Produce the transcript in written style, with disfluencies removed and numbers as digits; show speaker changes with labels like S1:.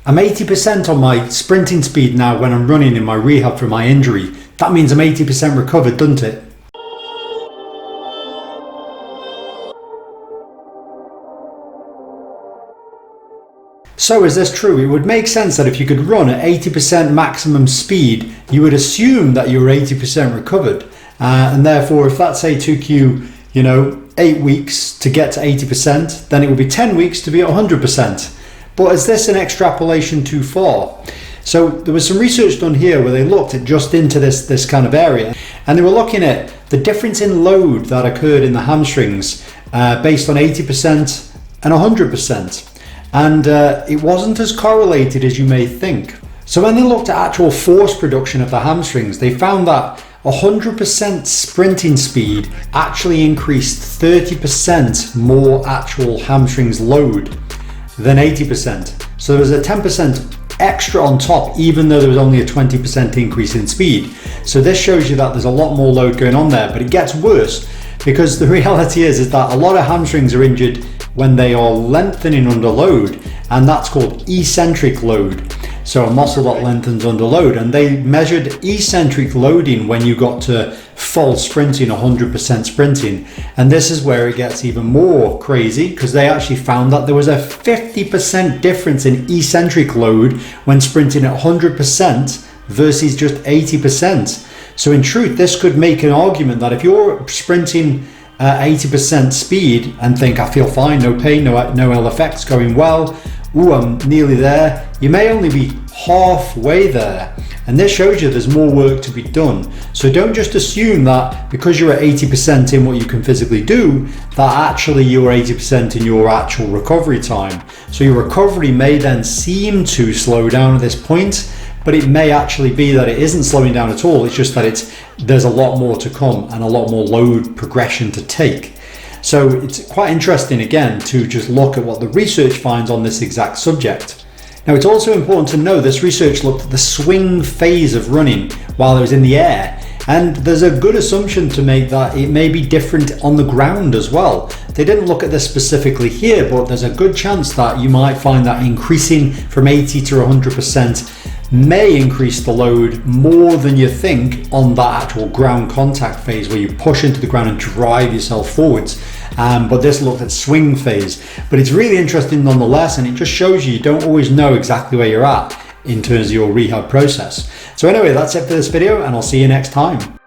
S1: I'm 80% on my sprinting speed now when I'm running in my rehab for my injury. That means I'm 80% recovered, doesn't it? So is this true? It would make sense that if you could run at 80% maximum speed, you would assume that you were 80% recovered. And therefore, if that say took you, 8 weeks to get to 80%, then it would be 10 weeks to be at 100%. But is this an extrapolation too far? So there was some research done here where they looked at just into this kind of area, and they were looking at the difference in load that occurred in the hamstrings based on 80% and 100%. And it wasn't as correlated as you may think. So when they looked at actual force production of the hamstrings, they found that 100% sprinting speed actually increased 30% more actual hamstrings load than 80%. So there was a 10% extra on top, even though there was only a 20% increase in speed. So this shows you that there's a lot more load going on there, but it gets worse because the reality is that a lot of hamstrings are injured when they are lengthening under load, and that's called eccentric load. So a muscle that lengthens under load, and they measured eccentric loading when you got to full sprinting, 100% sprinting, and this is where it gets even more crazy because they actually found that there was a 50% difference in eccentric load when sprinting at 100% versus just 80%. So in truth, this could make an argument that if you're sprinting 80% speed and think, I feel fine, no pain, no ill effects, going well, ooh, I'm nearly there, you may only be halfway there. And this shows you there's more work to be done. So don't just assume that because you're at 80% in what you can physically do, that actually you're 80% in your actual recovery time. So your recovery may then seem to slow down at this point, but it may actually be that it isn't slowing down at all. It's just that there's a lot more to come and a lot more load progression to take. So it's quite interesting again to just look at what the research finds on this exact subject. Now it's also important to know this research looked at the swing phase of running while it was in the air, and there's a good assumption to make that it may be different on the ground as well. They didn't look at this specifically here, but there's a good chance that you might find that increasing from 80 to 100% may increase the load more than you think on that actual ground contact phase where you push into the ground and drive yourself forwards. But this looked at swing phase. But it's really interesting nonetheless, and it just shows you don't always know exactly where you're at in terms of your rehab process. So anyway, that's it for this video, and I'll see you next time.